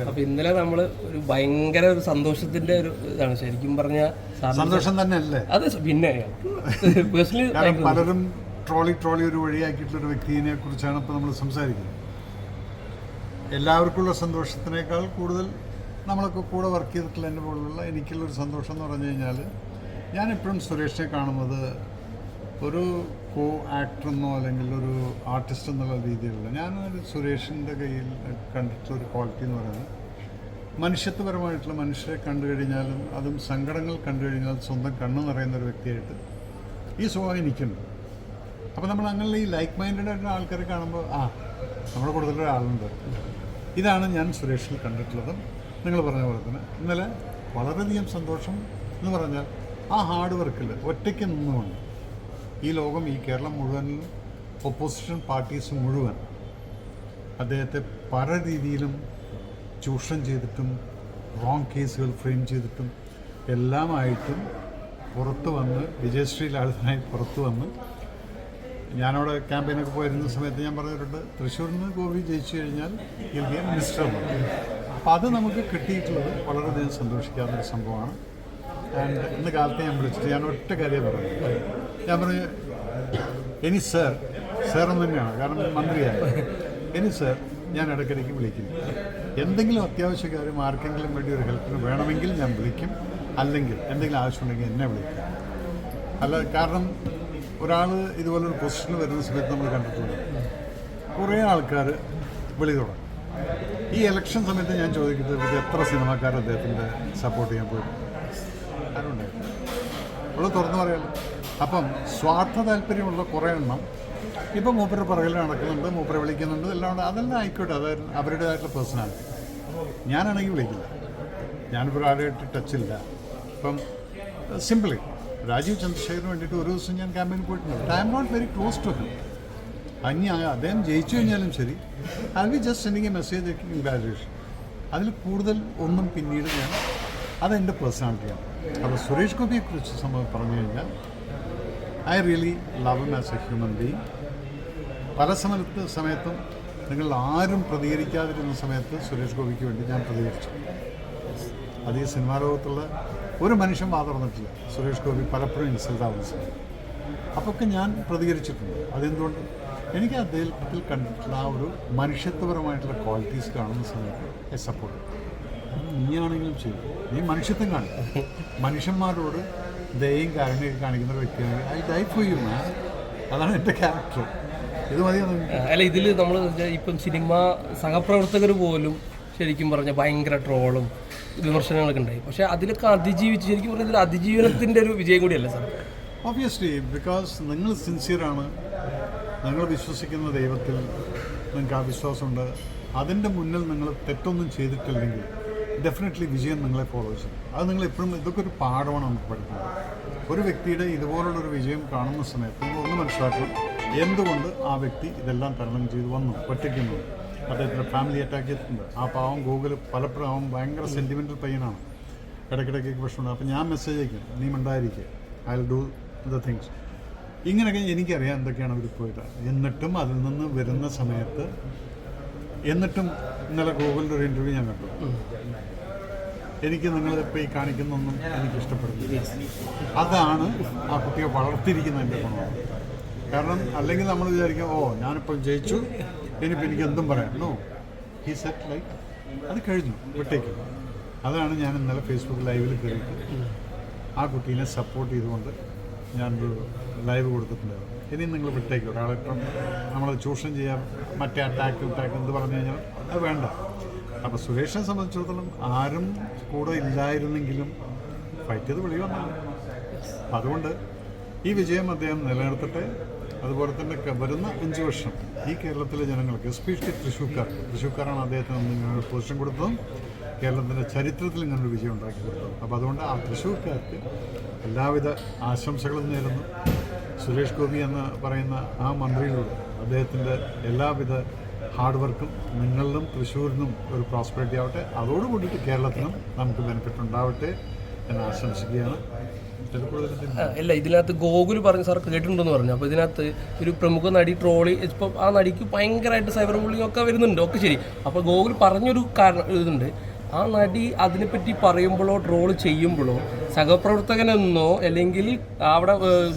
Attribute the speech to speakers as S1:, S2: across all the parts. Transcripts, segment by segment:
S1: അപ്പൊ ഇന്നലെ നമ്മള് ഒരു ഭയങ്കര ഒരു സന്തോഷത്തിന്റെ ഒരു ഇതാണ് ശരിക്കും പറഞ്ഞ
S2: സന്തോഷം തന്നെ അല്ലേ
S1: അത് പിന്നെ
S2: പലരും ട്രോളി ഒരു വഴിയാക്കിയിട്ടുള്ള ഒരു വ്യക്തിയെ കുറിച്ചാണ് ഇപ്പോൾ നമ്മൾ സംസാരിക്കുന്നത്. എല്ലാവർക്കുള്ള സന്തോഷത്തിനേക്കാൾ കൂടുതൽ നമ്മളൊക്കെ കൂടെ വർക്ക് ചെയ്തിട്ടുള്ള എൻ്റെ പോലുള്ള എനിക്കുള്ളൊരു സന്തോഷം എന്ന് പറഞ്ഞു കഴിഞ്ഞാൽ ഞാനെപ്പോഴും സുരേഷിനെ കാണുന്നത് ഒരു കോ ആക്ടറെന്നോ അല്ലെങ്കിൽ ഒരു ആർട്ടിസ്റ്റ് എന്നുള്ള രീതിയിലുള്ള ഞാനൊരു സുരേഷിൻ്റെ കയ്യിൽ കണ്ടിട്ടുള്ളൊരു ക്വാളിറ്റി എന്ന് പറയുന്നത് മനുഷ്യത്വപരമായിട്ടുള്ള മനുഷ്യരെ കണ്ടു കഴിഞ്ഞാലും അതും സങ്കടങ്ങൾ കണ്ടു കഴിഞ്ഞാൽ സ്വന്തം കണ്ണ് നിറയുന്ന ഒരു വ്യക്തിയായിട്ട് ഈ സ്വഭാവം എനിക്കുണ്ട്. അപ്പോൾ നമ്മൾ അങ്ങനെ ഈ ലൈക്ക് മൈൻഡഡ് ആയിട്ടുള്ള ആൾക്കാരെ കാണുമ്പോൾ നമ്മുടെ കൂടുതലൊരാളുണ്ട്. ഇതാണ് ഞാൻ സുരേഷിൽ കണ്ടിട്ടുള്ളതും നിങ്ങൾ പറഞ്ഞ പോലെ തന്നെ ഇന്നലെ വളരെയധികം സന്തോഷം എന്ന് പറഞ്ഞാൽ ആ ഹാർഡ് വർക്കിൽ ഒറ്റയ്ക്ക് നിന്നുകൊണ്ട് ഈ ലോകം ഈ കേരളം മുഴുവനിലും ഒപ്പോസിഷൻ പാർട്ടീസ് മുഴുവൻ അദ്ദേഹത്തെ പല രീതിയിലും ചൂഷണം ചെയ്തിട്ടും റോങ് കേസുകൾ ഫ്രെയിം ചെയ്തിട്ടും എല്ലാമായിട്ടും പുറത്തു വന്ന് വിജയശ്രീലാളിതനായി പുറത്തു വന്ന് ഞാനവിടെ ക്യാമ്പയിനൊക്കെ പോയിരുന്ന സമയത്ത് ഞാൻ പറഞ്ഞിട്ടുണ്ട് തൃശ്ശൂരിൽ നിന്ന് ഗോപി ജയിച്ചു കഴിഞ്ഞാൽ ഇന്ത്യ മിനിസ്റ്ററാണ്. അപ്പോൾ അത് നമുക്ക് കിട്ടിയിട്ടുള്ളത് വളരെയധികം സന്തോഷിക്കാവുന്നൊരു സംഭവമാണ്. ആൻഡ് ഇന്ന് കാലത്ത് ഞാൻ വിളിച്ചിട്ട് ഞാൻ ഒറ്റ കാര്യം പറഞ്ഞു. ഞാൻ പറഞ്ഞു ഇനി സാർ എന്ന് തന്നെയാണ്, കാരണം മന്ത്രിയായ ഇനി സാർ ഞാൻ ഇടയ്ക്കിടയ്ക്ക് വിളിക്കും. എന്തെങ്കിലും അത്യാവശ്യ കാര്യം ആർക്കെങ്കിലും വേണ്ടി ഒരു ഹെൽപ്പിന് വേണമെങ്കിൽ ഞാൻ വിളിക്കും, അല്ലെങ്കിൽ എന്തെങ്കിലും ആവശ്യമുണ്ടെങ്കിൽ എന്നെ വിളിക്കും. അല്ല, കാരണം ഒരാൾ ഇതുപോലൊരു പൊസിഷനിൽ വരുന്ന സമയത്ത് നമ്മൾ കണ്ടിട്ടുണ്ട് കുറേ ആൾക്കാർ വിളി തുടങ്ങും. ഈ ഇലക്ഷൻ സമയത്ത് ഞാൻ ചോദിക്കുന്നത് എത്ര സിനിമാക്കാർ അദ്ദേഹത്തിൻ്റെ സപ്പോർട്ട് ചെയ്യാൻ പോയി ആരുണ്ടായിരുന്നു ഉള്ളത് തുറന്നു പറയാമല്ലോ. അപ്പം സ്വാർത്ഥ താല്പര്യമുള്ള കുറേ എണ്ണം ഇപ്പം മൂപ്പരുടെ പുറകിൽ നടക്കുന്നുണ്ട്, മൂപ്പരെ വിളിക്കുന്നുണ്ട്, എല്ലാം ഉണ്ട്. അതെല്ലാം ആയിക്കോട്ടെ, അതായത് അവരുടേതായിട്ടുള്ള പേഴ്സണാലിറ്റി. ഞാനാണെങ്കിൽ വിളിക്കില്ല, ഞാനിപ്പോൾ ആരുമായിട്ട് ടച്ചില്ല. ഇപ്പം സിംപിളി രാജീവ് ചന്ദ്രശേഖരന് വേണ്ടിയിട്ട് ഒരു ദിവസം ഞാൻ ക്യാമ്പയിന് പോയിട്ടുണ്ട്. I am not very close to him. അന്യ അദ്ദേഹം ജയിച്ചു കഴിഞ്ഞാലും ശരി, I will just sending a message congratulation. അതിൽ കൂടുതൽ ഒന്നും പിന്നീട് ഞാൻ അതെൻ്റെ പേഴ്സണാലിറ്റിയാണ്. അപ്പോൾ സുരേഷ് ഗോപിയെക്കുറിച്ച് സംഭവം പറഞ്ഞു കഴിഞ്ഞാൽ I really love him as A human being. പല സമയത്തും നിങ്ങൾ ആരും പ്രതികരിക്കാതിരുന്ന സമയത്ത് സുരേഷ് ഗോപിക്ക് വേണ്ടി ഞാൻ പ്രതികരിച്ചു. അത് ഈ സിനിമാ ലോകത്തുള്ള ഒരു മനുഷ്യൻ വാതുറന്നിട്ടില്ല സുരേഷ് ഗോപി പലപ്പോഴും ഇൻസൾട്ട് ആവുന്ന സമയത്ത്. അപ്പൊക്കെ ഞാൻ പ്രതികരിച്ചിട്ടുണ്ട്. അതെന്തുകൊണ്ട് എനിക്ക് അദ്ദേഹത്തിൽ കണ്ടിട്ടുള്ള ആ ഒരു മനുഷ്യത്വപരമായിട്ടുള്ള ക്വാളിറ്റീസ് കാണുന്ന സമയത്ത് ഐ സപ്പോർട്ട്. നീയാണെങ്കിലും ചെയ്യും, നീ മനുഷ്യത്വം കാണിക്കും, മനുഷ്യന്മാരോട് ദയയും കാരുണ്യൊക്കെ കാണിക്കുന്ന ഒരു വ്യക്തിയാണ്. I die for you man. അതാണ് എൻ്റെ ക്യാരക്ടർ. ഇത് മതിയോ?
S1: അല്ല, ഇതിൽ നമ്മൾ ഇപ്പം സിനിമ സഹപ്രവർത്തകർ പോലും ശരിക്കും പറഞ്ഞാൽ ഭയങ്കര ട്രോളും വിമർശനങ്ങളൊക്കെ ഉണ്ടായി. പക്ഷേ അതിലൊക്കെ അതിജീവിച്ച് ശരിക്കും പറഞ്ഞാൽ ഇതിൽ അതിജീവനത്തിൻ്റെ ഒരു വിജയം കൂടിയല്ലേ സാർ?
S2: ഒബ്വിയസ്ലി, ബിക്കോസ് നിങ്ങൾ സിൻസിയറാണ്, നിങ്ങൾ വിശ്വസിക്കുന്ന ദൈവത്തിൽ നിങ്ങൾക്ക് ആ വിശ്വാസമുണ്ട്. അതിൻ്റെ മുന്നിൽ നിങ്ങൾ തെറ്റൊന്നും ചെയ്തിട്ടില്ലെങ്കിൽ ഡെഫിനറ്റ്ലി വിജയം നിങ്ങളെ ഫോളോ ചെയ്യും. അത് നിങ്ങൾ എപ്പോഴും ഇതൊക്കെ ഒരു പാഠമാണ് നമുക്ക് പഠിക്കുന്നത്. ഒരു വ്യക്തിയുടെ ഇതുപോലുള്ളൊരു വിജയം കാണുന്ന സമയത്ത് നിങ്ങൾ ഒന്ന് മനസ്സിലാക്കണം എന്തുകൊണ്ട് ആ വ്യക്തി ഇതെല്ലാം തരണം ചെയ്ത് വന്നു. ഒറ്റയ്ക്കുന്നു, അദ്ദേഹത്തിൻ്റെ ഫാമിലി അറ്റാക്ക് ചെയ്തിട്ടുണ്ട്. ആ പാവം ഗൂഗിൾ പലപ്പോഴും അവൻ ഭയങ്കര സെൻറ്റിമെൻ്റൽ പയ്യനാണ്, ഇടയ്ക്കിടയ്ക്ക് പ്രശ്നമുണ്ട്. അപ്പോൾ ഞാൻ മെസ്സേജ് അയക്കും, നീ മിണ്ടായിരിക്കുക, I will do the things. ഇങ്ങനെയൊക്കെ എനിക്കറിയാം എന്തൊക്കെയാണ് അവർ പോയിട്ട്. എന്നിട്ടും അതിൽ നിന്ന് വരുന്ന സമയത്ത് എന്നിട്ടും ഇന്നലെ ഗൂഗിളിൻ്റെ ഒരു ഇൻ്റർവ്യൂ ഞാൻ കണ്ടു. എനിക്ക് നിങ്ങളിപ്പോൾ ഈ കാണിക്കുന്നൊന്നും എനിക്ക് ഇഷ്ടപ്പെടുന്നില്ല. അതാണ് ആ കുട്ടിയെ വളർത്തിയിരിക്കുന്ന എൻ്റെ ഗുണമാണ്. കാരണം അല്ലെങ്കിൽ നമ്മൾ വിചാരിക്കും ഞാനിപ്പോൾ ജയിച്ചു, ഇനിയിപ്പോൾ എനിക്ക് എന്തും പറയാം. നോ, ഹി സെറ്റ് ലൈക്ക് അത് കഴിഞ്ഞു, വിട്ടേക്ക്. അതാണ് ഞാൻ ഇന്നലെ ഫേസ്ബുക്ക് ലൈവിൽ കയറിയിട്ട് ആ കുട്ടീനെ സപ്പോർട്ട് ചെയ്തുകൊണ്ട് ഞാനൊരു ലൈവ് കൊടുത്തിട്ടുണ്ടായിരുന്നു. ഇനി നിങ്ങൾ വിട്ടേക്കും. ഒരാളിപ്പം നമ്മൾ ചൂഷണം ചെയ്യാം, മറ്റേ അറ്റാക്ക് എന്ത് പറഞ്ഞു കഴിഞ്ഞാൽ അത് വേണ്ട. അപ്പോൾ സുരേഷിനെ സംബന്ധിച്ചിടത്തോളം ആരും കൂടെ ഇല്ലായിരുന്നെങ്കിലും ഫൈറ്റ് ചെയ്ത് വെളി വന്നല്ലോ. അപ്പം അതുകൊണ്ട് ഈ വിജയം അദ്ദേഹം നിലനിർത്തട്ടെ. അതുപോലെ തന്നെ വരുന്ന 5 വർഷം ഈ കേരളത്തിലെ ജനങ്ങൾക്ക്, എസ്പെഷ്യലി തൃശ്ശൂർക്കാരാണ് അദ്ദേഹത്തിന് ഇങ്ങനെ ഒരു പൊസിഷൻ കൊടുത്തതും കേരളത്തിൻ്റെ ചരിത്രത്തിൽ ഇങ്ങനൊരു വിജയം ഉണ്ടാക്കി കൊടുത്തത്. അപ്പോൾ അതുകൊണ്ട് ആ തൃശ്ശൂർക്കാർക്ക് എല്ലാവിധ ആശംസകളും നേരുന്നു. സുരേഷ് ഗോപി എന്ന് പറയുന്ന ആ മന്ത്രിയിലൂടെ അദ്ദേഹത്തിൻ്റെ എല്ലാവിധ ഹാർഡ് വർക്കും നിങ്ങളിലും തൃശ്ശൂരിനും ഒരു പ്രോസ്പെരിറ്റി ആവട്ടെ. അതോടുകൂടിയിട്ട് കേരളത്തിനും നമുക്ക് ബെനിഫിറ്റ് ഉണ്ടാവട്ടെ എന്ന് ആശംസിക്കുകയാണ്.
S1: അല്ല, ഇതിനകത്ത് ഗോകുൽ പറഞ്ഞു, സാർ കേട്ടിട്ടുണ്ടെന്ന് പറഞ്ഞു. അപ്പോൾ ഇതിനകത്ത് ഒരു പ്രമുഖ നടി ട്രോളി, ഇപ്പം ആ നടിക്ക് ഭയങ്കരമായിട്ട് സൈബർ ബുള്ളിങ് ഒക്കെ വരുന്നുണ്ട്, ഒക്കെ ശരി. അപ്പോൾ ഗോകുൽ പറഞ്ഞൊരു കാരണം ഇതുണ്ട്, ആ നടി അതിനെപ്പറ്റി പറയുമ്പോഴോ ട്രോൾ ചെയ്യുമ്പോഴോ സഹപ്രവർത്തകനെന്നോ അല്ലെങ്കിൽ അവിടെ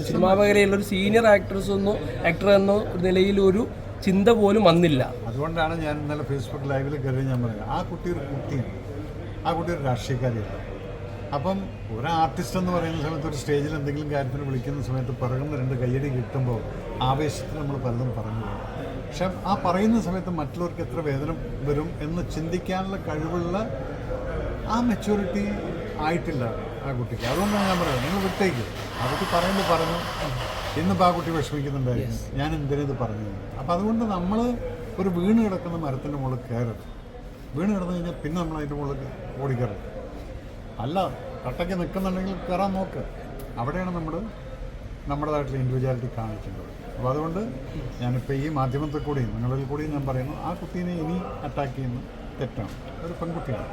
S1: സിനിമാ മേഖലയിലൊരു സീനിയർ ആക്ടർ എന്നോ നിലയിലൊരു ചിന്ത പോലും വന്നില്ല.
S2: അതുകൊണ്ടാണ് ഞാൻ ഇന്നലെ ഫേസ്ബുക്ക് ലൈവിൽ കയറി ഞാൻ പറഞ്ഞത്, ആ കുട്ടി ഒരു കുട്ടിയാണ്, ആ കുട്ടി ഒരു രാഷ്ട്രീയക്കാരിയല്ല. അപ്പം ഒരു ആർട്ടിസ്റ്റ് എന്ന് പറയുന്ന സമയത്ത് ഒരു സ്റ്റേജിൽ എന്തെങ്കിലും കാര്യത്തിന് വിളിക്കുന്ന സമയത്ത് പിറകുന്ന 2 കയ്യടി കിട്ടുമ്പോൾ ആവേശത്തിൽ നമ്മൾ പലതും പറഞ്ഞു പോകും. പക്ഷെ ആ പറയുന്ന സമയത്ത് മറ്റുള്ളവർക്ക് എത്ര വേദന വരും എന്ന് ചിന്തിക്കാനുള്ള കഴിവുള്ള ആ മെച്യൂരിറ്റി ആയിട്ടില്ല ആ കുട്ടിക്ക്. അതുകൊണ്ടാണ് ഞാൻ പറയുന്നത്, നിങ്ങൾ വിട്ടേക്ക്. ആ കുട്ടി പറയുമ്പോൾ പറഞ്ഞു, ഇന്നിപ്പോൾ ആ കുട്ടി വിഷമിക്കുന്നുണ്ടായിരുന്നു, ഞാൻ എന്തിനത് പറഞ്ഞു. അപ്പോൾ അതുകൊണ്ട് നമ്മൾ ഒരു വീണ് കിടക്കുന്ന മരത്തിൻ്റെ മുകളിൽ കയറരുത്. വീണ് കിടന്നു കഴിഞ്ഞാൽ പിന്നെ നമ്മൾ അതിൻ്റെ മുകളിൽ ഓടിക്കയറരുത്. അല്ല, കട്ടയ്ക്ക് നിൽക്കുന്നുണ്ടെങ്കിൽ കയറാൻ നോക്ക്. അവിടെയാണ് നമ്മൾ നമ്മുടേതായിട്ടുള്ള ഇൻഡിവിജ്വാലിറ്റി കാണിക്കേണ്ടത്. അപ്പോൾ അതുകൊണ്ട് ഞാനിപ്പോൾ ഈ മാധ്യമത്തിൽ കൂടിയും നിങ്ങളിൽ കൂടിയും ഞാൻ പറയുന്നു, ആ കുട്ടീനെ ഇനി അറ്റാക്ക് ചെയ്യുന്നത് തെറ്റാണ്. ഒരു പെൺകുട്ടിയാണ്,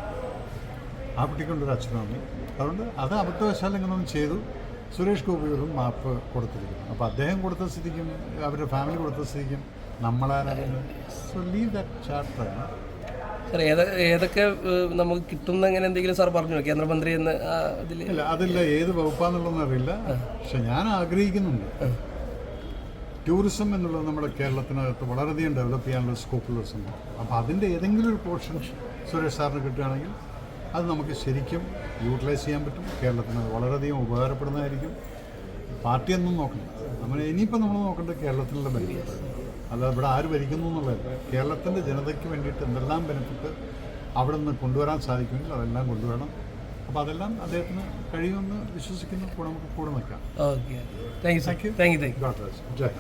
S2: ആ കുട്ടിക്കൊണ്ടൊരു അച്ഛനാണ്. അതുകൊണ്ട് അത് അബദ്ധവശാൽ ഇങ്ങനൊന്നും ചെയ്തു. സുരേഷ് ഗോപിയോടും മാപ്പ് കൊടുത്തിരിക്കുന്നു. അപ്പോൾ അദ്ദേഹം കൊടുത്ത സ്ഥിതിക്കും അവരുടെ ഫാമിലി കൊടുത്ത സ്ഥിതിക്കും നമ്മളാരാണ്. So leave that chapter.
S1: Sir ഏതൊക്കെ നമുക്ക് കിട്ടുന്ന എങ്ങനെ എന്തെങ്കിലും സാർ പറഞ്ഞു, കേന്ദ്രമന്ത്രി എന്ന് ഇതിൽ?
S2: ഇല്ല, അതില്ല, ഏത് വകുപ്പാന്നുള്ളതെന്ന് അറിയില്ല. പക്ഷെ ഞാൻ ആഗ്രഹിക്കുന്നുണ്ട്, ടൂറിസം എന്നുള്ളത് നമ്മുടെ കേരളത്തിനകത്ത് വളരെയധികം ഡെവലപ്പ് ചെയ്യാനുള്ള സ്കോപ്പുള്ള സംഭവം. അപ്പോൾ അതിൻ്റെ ഏതെങ്കിലും ഒരു പോർഷൻ സുരേഷ് സാറിന് കിട്ടുകയാണെങ്കിൽ അത് നമുക്ക് ശരിക്കും യൂട്ടിലൈസ് ചെയ്യാൻ പറ്റും. കേരളത്തിന് വളരെയധികം ഉപകാരപ്പെടുന്നതായിരിക്കും. പാർട്ടിയൊന്നും നോക്കണം, ഇനിയിപ്പോൾ നമ്മൾ നോക്കേണ്ടത് കേരളത്തിലുള്ള ബെനിഫിറ്റ്. അല്ലാതെ ഇവിടെ ആര് ഭരിക്കുന്നു എന്നുള്ളതല്ല, കേരളത്തിൻ്റെ ജനതയ്ക്ക് വേണ്ടിയിട്ട് എന്തെല്ലാം ബെനിഫിറ്റ് അവിടെ നിന്ന് കൊണ്ടുവരാൻ സാധിക്കുമെങ്കിൽ അതെല്ലാം കൊണ്ടുവരണം. അപ്പോൾ അതെല്ലാം അദ്ദേഹത്തിന് കഴിയുമെന്ന് വിശ്വസിക്കുന്നു. നമുക്ക് കൂടെ നിൽക്കാം.
S1: Okay, thank you.
S2: Thank you.
S1: Thank you.
S2: Jai.